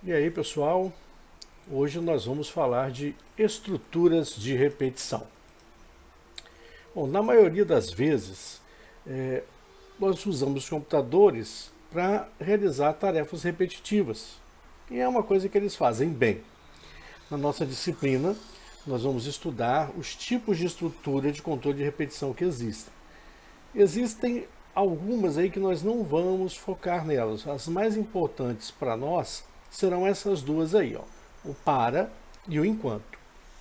E aí, pessoal, hoje nós vamos falar de estruturas de repetição. Bom, na maioria das vezes, nós usamos computadores para realizar tarefas repetitivas. E é uma coisa que eles fazem bem. Na nossa disciplina, nós vamos estudar os tipos de estrutura de controle de repetição que existem. Existem algumas aí que nós não vamos focar nelas. As mais importantes para nós serão essas duas aí, ó, o para e o enquanto.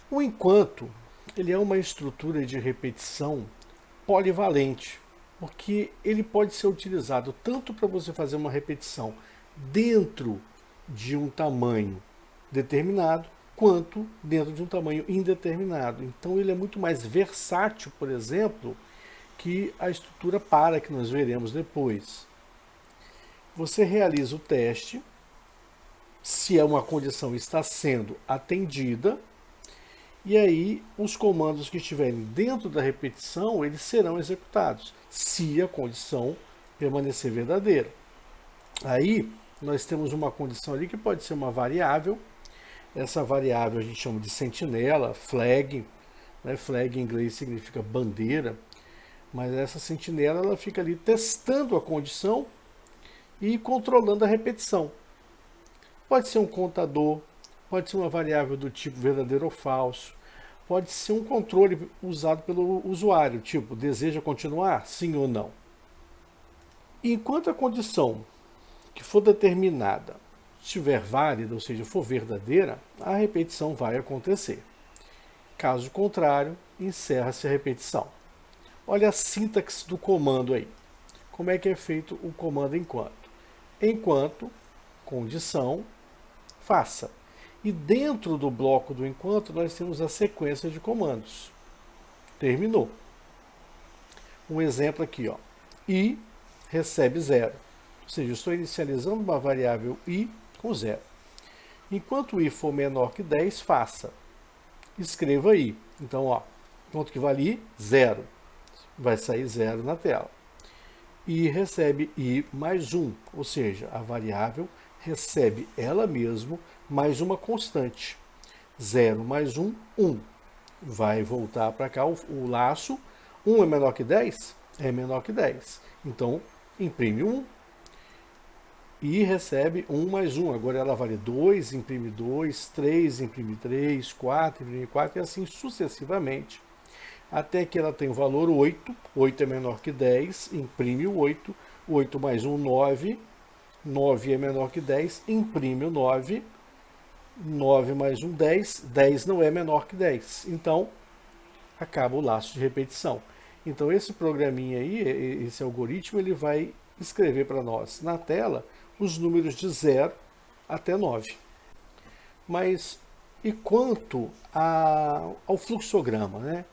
O enquanto, ele é uma estrutura de repetição polivalente, porque ele pode ser utilizado tanto para você fazer uma repetição dentro de um tamanho determinado, quanto dentro de um tamanho indeterminado. Então ele é muito mais versátil, por exemplo, que a estrutura para que nós veremos depois. Você realiza o teste, se uma condição está sendo atendida, e aí os comandos que estiverem dentro da repetição, eles serão executados, se a condição permanecer verdadeira. Aí nós temos uma condição ali que pode ser uma variável. Essa variável a gente chama de sentinela, flag, né? Flag em inglês significa bandeira, mas essa sentinela ela fica ali testando a condição e controlando a repetição. Pode ser um contador, pode ser uma variável do tipo verdadeiro ou falso, pode ser um controle usado pelo usuário, tipo deseja continuar, sim ou não. Enquanto a condição que for determinada estiver válida, ou seja, for verdadeira, a repetição vai acontecer. Caso contrário, encerra-se a repetição. Olha a sintaxe do comando aí. Como é que é feito o comando enquanto? Enquanto, condição, faça. E dentro do bloco do enquanto nós temos a sequência de comandos. Terminou. Um exemplo aqui, ó. I recebe 0. Ou seja, eu estou inicializando uma variável i com 0. Enquanto o i for menor que 10, faça. Escreva i. Então, ó, quanto que vale i? 0. Vai sair 0 na tela. I recebe i mais 1, ou seja, a variável recebe ela mesma mais uma constante. 0 mais 1, 1. Vai voltar para cá o laço. 1 é menor que 10? É menor que 10. Então, imprime 1. I recebe 1 mais 1. Agora ela vale 2, imprime 2, 3, imprime 3, 4, imprime 4 e assim sucessivamente. Até que ela tem o valor 8, 8 é menor que 10, imprime o 8, 8 mais 1, 9, 9 é menor que 10, imprime o 9, 9 mais 1, 10, 10 não é menor que 10, então acaba o laço de repetição. Então esse programinha aí, esse algoritmo, ele vai escrever para nós na tela os números de 0 até 9. Mas e quanto ao fluxograma, né?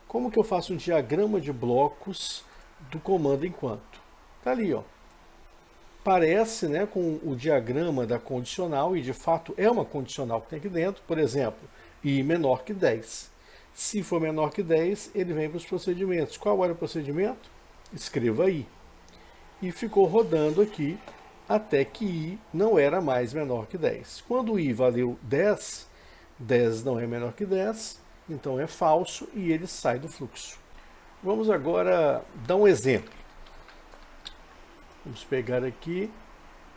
Como que eu faço um diagrama de blocos do comando enquanto? Tá ali, ó. Parece, né, com o diagrama da condicional, e de fato é uma condicional que tem aqui dentro. Por exemplo, i menor que 10. Se for menor que 10, ele vem para os procedimentos. Qual era o procedimento? Escreva i. E ficou rodando aqui até que i não era mais menor que 10. Quando i valeu 10, 10 não é menor que 10, então é falso e ele sai do fluxo. Vamos agora dar um exemplo. Vamos pegar aqui,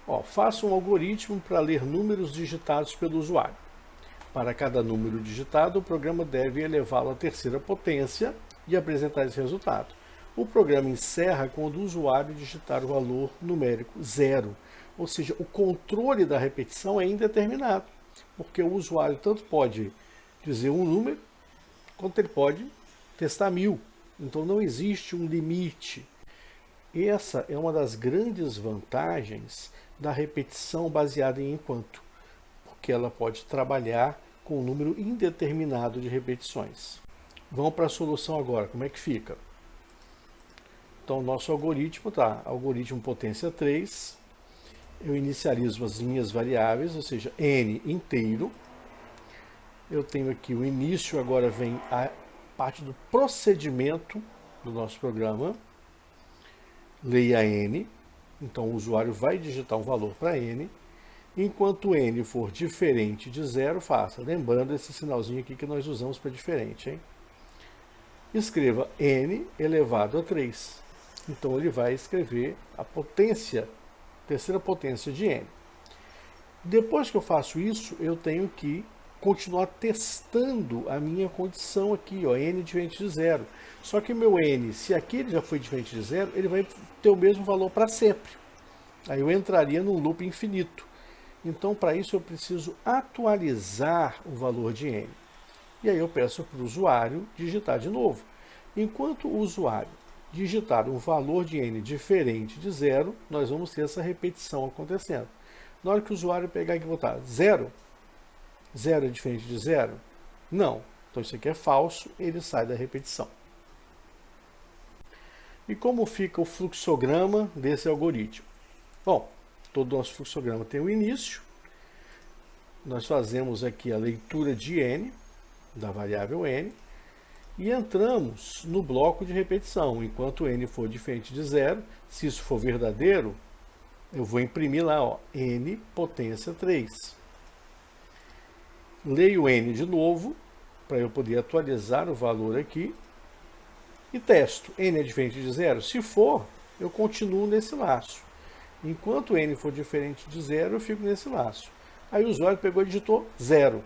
ó, faça um algoritmo para ler números digitados pelo usuário. Para cada número digitado, o programa deve elevá-lo à terceira potência e apresentar esse resultado. O programa encerra quando o usuário digitar o valor numérico 0, ou seja, o controle da repetição é indeterminado, porque o usuário tanto pode dizer um número, quanto ele pode testar 1000. Então não existe um limite. Essa é uma das grandes vantagens da repetição baseada em enquanto, porque ela pode trabalhar com um número indeterminado de repetições. Vamos para a solução agora, como é que fica? Então, o nosso algoritmo tá, algoritmo potência 3, eu inicializo as minhas variáveis, ou seja, n inteiro. Eu tenho aqui o início, agora vem a parte do procedimento do nosso programa. Leia n, então o usuário vai digitar um valor para n. Enquanto n for diferente de 0, faça. Lembrando esse sinalzinho aqui que nós usamos para diferente, hein? Escreva n elevado a 3. Então ele vai escrever a potência, terceira potência de n. Depois que eu faço isso, eu tenho que continuar testando a minha condição aqui, ó, n diferente de 0. Só que meu n, se aqui ele já foi diferente de 0, ele vai ter o mesmo valor para sempre. Aí eu entraria num loop infinito. Então, para isso, eu preciso atualizar o valor de n. E aí eu peço para o usuário digitar de novo. Enquanto o usuário digitar um valor de n diferente de 0, nós vamos ter essa repetição acontecendo. Na hora que o usuário pegar aqui e botar 0, 0 é diferente de 0? Não. Então isso aqui é falso, ele sai da repetição. E como fica o fluxograma desse algoritmo? Bom, todo nosso fluxograma tem um início. Nós fazemos aqui a leitura de n, da variável n, e entramos no bloco de repetição. Enquanto n for diferente de 0, se isso for verdadeiro, eu vou imprimir lá, ó, n potência 3. Leio n de novo, para eu poder atualizar o valor aqui, e testo. N é diferente de 0? Se for, eu continuo nesse laço. Enquanto n for diferente de 0, eu fico nesse laço. Aí o usuário pegou e digitou 0.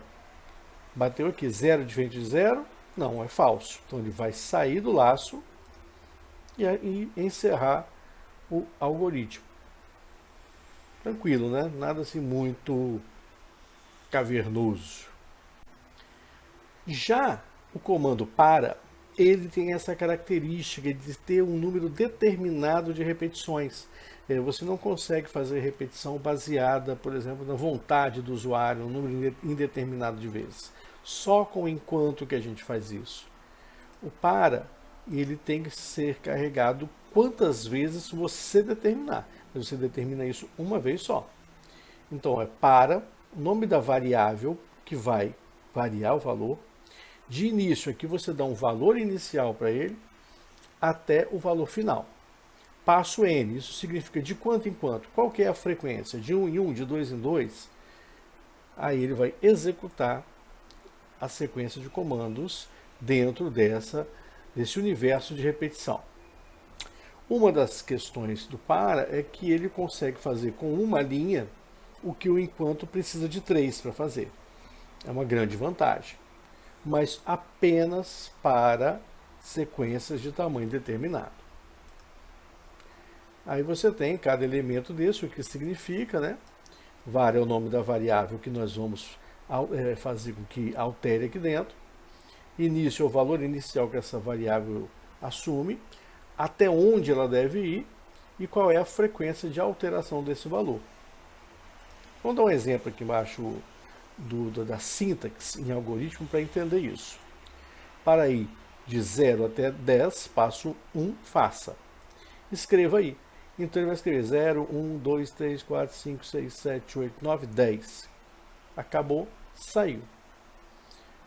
Bateu aqui, 0 diferente de 0? Não, é falso. Então ele vai sair do laço e encerrar o algoritmo. Tranquilo, né? Nada assim muito cavernoso. Já o comando para, ele tem essa característica de ter um número determinado de repetições. Você não consegue fazer repetição baseada, por exemplo, na vontade do usuário, um número indeterminado de vezes. Só com o enquanto que a gente faz isso. O para, ele tem que ser carregado quantas vezes você determinar. Mas você determina isso uma vez só. Então, é para, o nome da variável que vai variar o valor. De início, aqui você dá um valor inicial para ele, até o valor final. Passo n, isso significa de quanto em quanto. Qual que é a frequência? De 1 em 1, de 2 em 2? Aí ele vai executar a sequência de comandos dentro desse universo de repetição. Uma das questões do para é que ele consegue fazer com uma linha o que o enquanto precisa de 3 para fazer. É uma grande vantagem. Mas apenas para sequências de tamanho determinado. Aí você tem cada elemento desse, o que significa, né? Var é o nome da variável que nós vamos fazer com que altere aqui dentro. Início é o valor inicial que essa variável assume, até onde ela deve ir e qual é a frequência de alteração desse valor. Vamos dar um exemplo aqui embaixo da sintaxe em algoritmo para entender isso. Para ir de 0 até 10, passo 1, faça. Escreva aí. Então ele vai escrever 0, 1, 2, 3, 4, 5, 6, 7, 8, 9, 10. Acabou, saiu.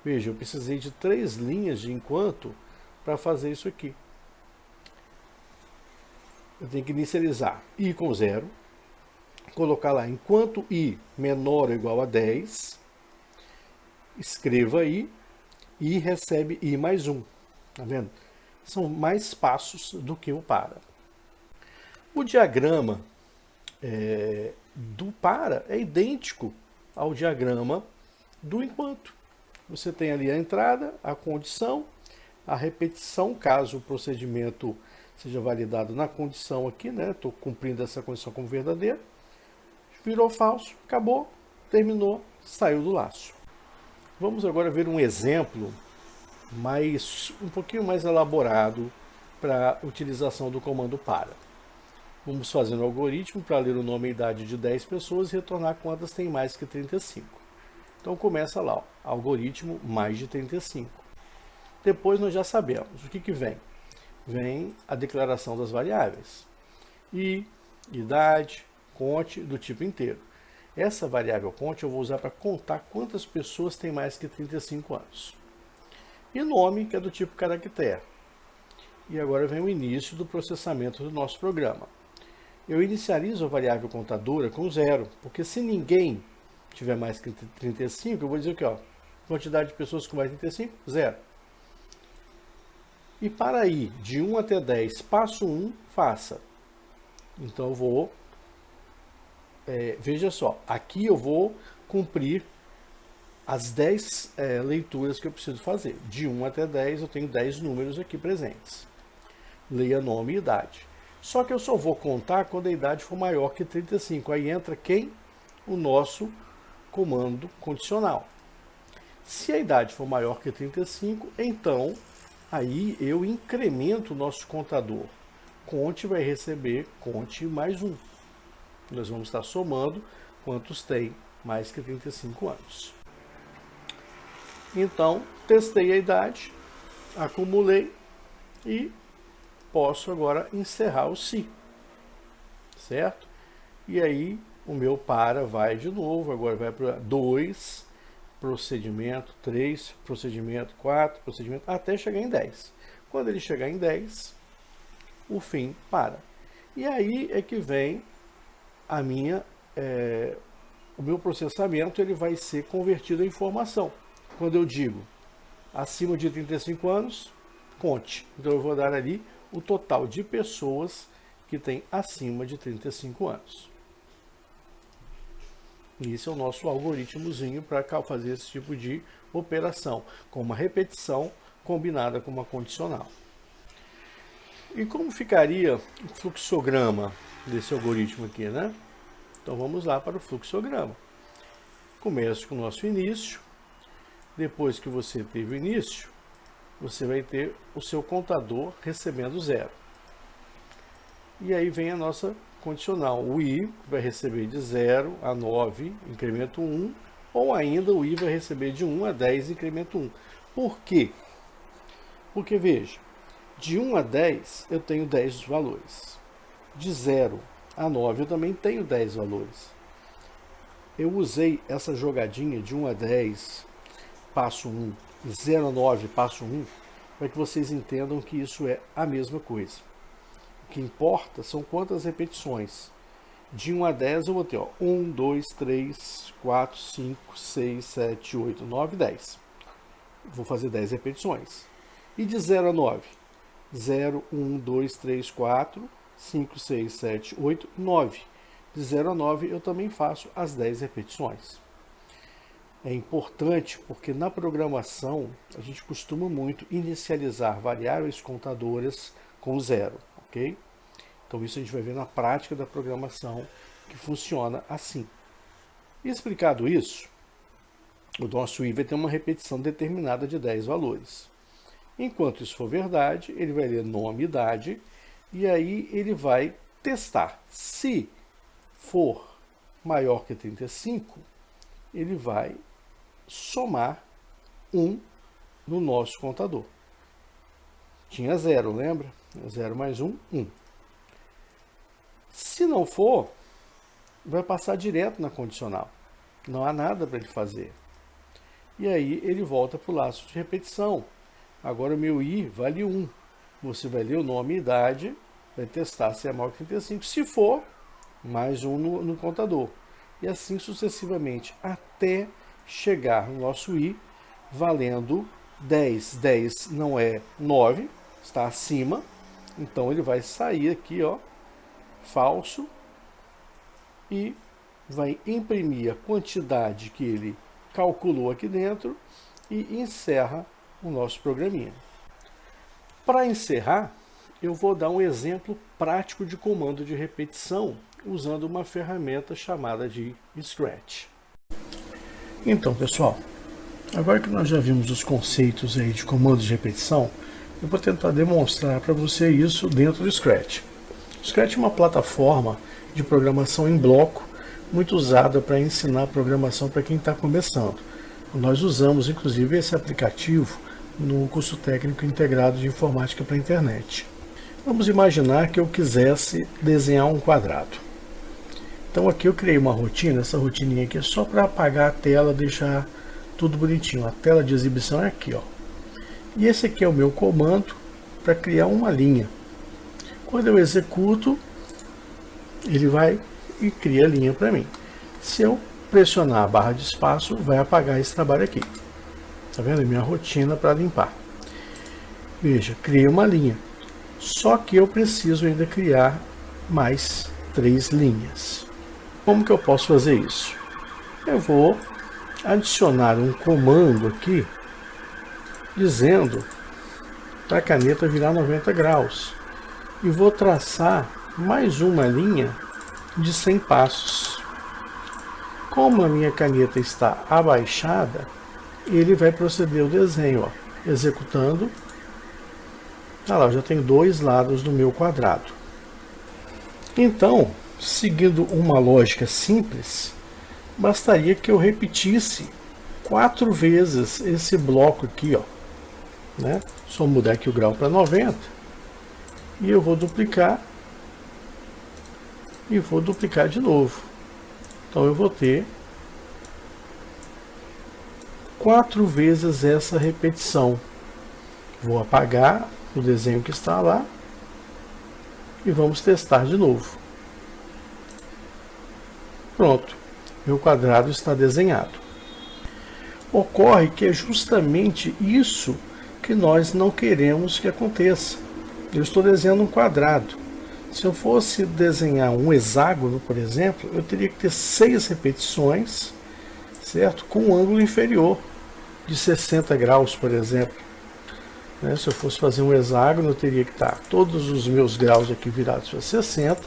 Veja, eu precisei de 3 linhas de enquanto para fazer isso aqui. Eu tenho que inicializar i com 0, colocar lá enquanto i menor ou igual a 10, escreva i e recebe i mais 1. Tá vendo? São mais passos do que o para. O diagrama do para é idêntico ao diagrama do enquanto. Você tem ali a entrada, a condição, a repetição, caso o procedimento seja validado na condição aqui, né? Estou cumprindo essa condição como verdadeira. Virou falso, acabou, terminou, saiu do laço. Vamos agora ver um exemplo um pouquinho mais elaborado para a utilização do comando para. Vamos fazer um algoritmo para ler o nome e idade de 10 pessoas e retornar quantas tem mais que 35. Então começa lá, ó, algoritmo mais de 35. Depois nós já sabemos o que vem. Vem a declaração das variáveis. Idade, conte do tipo inteiro. Essa variável conte eu vou usar para contar quantas pessoas têm mais que 35 anos. E nome, que é do tipo caractere. E agora vem o início do processamento do nosso programa. eu inicializo a variável contadora com 0, porque se ninguém tiver mais que 35, eu vou dizer o que, ó, quantidade de pessoas com mais de 35, 0. E para ir de 1 até 10, passo 1, faça. Então eu vou, veja só, aqui eu vou cumprir as 10 leituras que eu preciso fazer. De 1 até 10, eu tenho 10 números aqui presentes. Leia nome e idade. Só que eu só vou contar quando a idade for maior que 35. Aí entra quem? O nosso comando condicional. Se a idade for maior que 35, então aí eu incremento o nosso contador. Conte vai receber, conte mais 1. Nós vamos estar somando quantos tem mais que 35 anos. Então, testei a idade, acumulei e posso agora encerrar o se, certo? E aí o meu vai de novo, agora vai para 2, procedimento 3, procedimento 4, procedimento, até chegar em 10. Quando ele chegar em 10, o fim para. E aí é que vem a o meu processamento, ele vai ser convertido em informação. Quando eu digo acima de 35 anos, conte. Então eu vou dar ali o total de pessoas que têm acima de 35 anos. E esse é o nosso algoritmozinho para fazer esse tipo de operação, com uma repetição combinada com uma condicional. E como ficaria o fluxograma desse algoritmo aqui, né? Então vamos lá para o fluxograma. Começo com o nosso início. Depois que você teve o início, você vai ter o seu contador recebendo 0. E aí vem a nossa condicional. O i vai receber de 0 a 9, incremento 1, ou ainda o i vai receber de 1 a 10, incremento 1. Por quê? Porque, veja, de 1 a 10 eu tenho 10 valores. De 0 a 9 eu também tenho 10 valores. Eu usei essa jogadinha de 1 a 10, passo 1, 0 a 9, passo 1, para que vocês entendam que isso é a mesma coisa. O que importa são quantas repetições. De 1 a 10 eu vou ter 1, 2, 3, 4, 5, 6, 7, 8, 9, 10. Vou fazer 10 repetições. E de 0 a 9? 0, 1, 2, 3, 4, 5, 6, 7, 8, 9. De 0 a 9 eu também faço as 10 repetições. É importante porque na programação a gente costuma muito inicializar variáveis contadoras com 0, ok? Então isso a gente vai ver na prática da programação que funciona assim. Explicado isso, o nosso i vai ter uma repetição determinada de 10 valores. Enquanto isso for verdade, ele vai ler nome e idade e aí ele vai testar. Se for maior que 35, ele vai somar 1 no nosso contador. Tinha 0, lembra? 0 mais 1, 1. Se não for, vai passar direto na condicional. Não há nada para ele fazer. E aí ele volta para o laço de repetição. Agora o meu i vale 1. Você vai ler o nome e idade, vai testar se é maior que 35. Se for, mais 1 no contador. E assim sucessivamente, até chegar no nosso i valendo 10. 10 não é 9, está acima. Então ele vai sair aqui, ó, falso, e vai imprimir a quantidade que ele calculou aqui dentro e encerra o nosso programinha. Para encerrar, eu vou dar um exemplo prático de comando de repetição usando uma ferramenta chamada de Scratch. Então, pessoal, agora que nós já vimos os conceitos aí de comandos de repetição, eu vou tentar demonstrar para você isso dentro do Scratch. O Scratch é uma plataforma de programação em bloco muito usada para ensinar programação para quem está começando. Nós usamos, inclusive, esse aplicativo no curso técnico integrado de informática para a internet. Vamos imaginar que eu quisesse desenhar um quadrado. Então aqui eu criei uma rotina, essa rotininha aqui é só para apagar a tela, deixar tudo bonitinho. A tela de exibição é aqui, ó. E esse aqui é o meu comando para criar uma linha. Quando eu executo, ele vai e cria a linha para mim. Se eu pressionar a barra de espaço, vai apagar esse trabalho aqui. Tá vendo? É minha rotina para limpar. Veja, criei uma linha. Só que eu preciso ainda criar mais 3 linhas. Como que eu posso fazer isso? Eu vou adicionar um comando aqui dizendo para a caneta virar 90 graus e vou traçar mais uma linha de 100 passos. Como a minha caneta está abaixada, ele vai proceder o desenho, ó, executando. Olha lá, eu já tenho 2 lados do meu quadrado. Então, seguindo uma lógica simples, bastaria que eu repetisse 4 vezes esse bloco aqui, ó, né? Só mudar aqui o grau para 90 e eu vou duplicar e vou duplicar de novo. Então eu vou ter 4 vezes essa repetição. Vou apagar o desenho que está lá e vamos testar de novo. Pronto, meu quadrado está desenhado. Ocorre que é justamente isso que nós não queremos que aconteça. Eu estou desenhando um quadrado. Se eu fosse desenhar um hexágono, por exemplo, eu teria que ter 6 repetições, certo? Com um ângulo inferior de 60 graus, por exemplo. Se eu fosse fazer um hexágono, eu teria que estar todos os meus graus aqui virados para 60.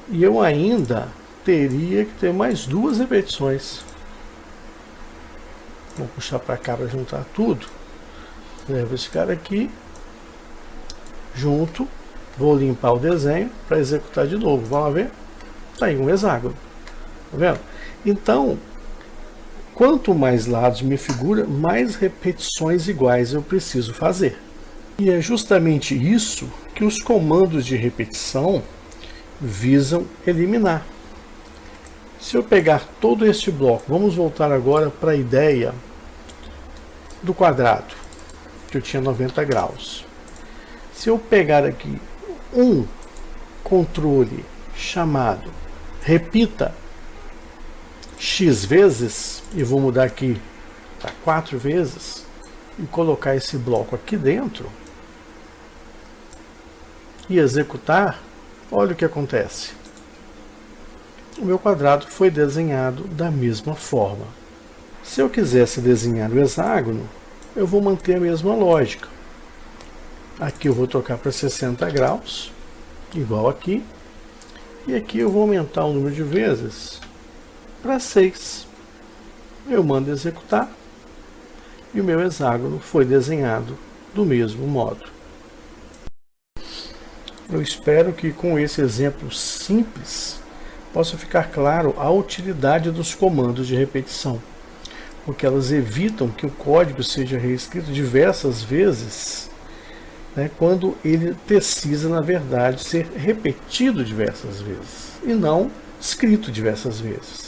E eu ainda teria que ter mais 2 repetições. Vou puxar para cá para juntar tudo. Levo esse cara aqui, junto, vou limpar o desenho para executar de novo. Vamos ver? Está aí um hexágono. Tá vendo? Então, quanto mais lados minha figura, mais repetições iguais eu preciso fazer. E é justamente isso que os comandos de repetição visam eliminar. Se eu pegar todo este bloco, vamos voltar agora para a ideia do quadrado, que eu tinha 90 graus. Se eu pegar aqui um controle chamado repita x vezes, e vou mudar aqui para 4 vezes, e colocar esse bloco aqui dentro, e executar, olha o que acontece. O meu quadrado foi desenhado da mesma forma. Se eu quisesse desenhar o hexágono, eu vou manter a mesma lógica. Aqui eu vou trocar para 60 graus, igual aqui. E aqui eu vou aumentar o número de vezes para 6. Eu mando executar. E o meu hexágono foi desenhado do mesmo modo. Eu espero que com esse exemplo simples possa ficar claro a utilidade dos comandos de repetição, porque elas evitam que o código seja reescrito diversas vezes, quando ele precisa, na verdade, ser repetido diversas vezes, e não escrito diversas vezes.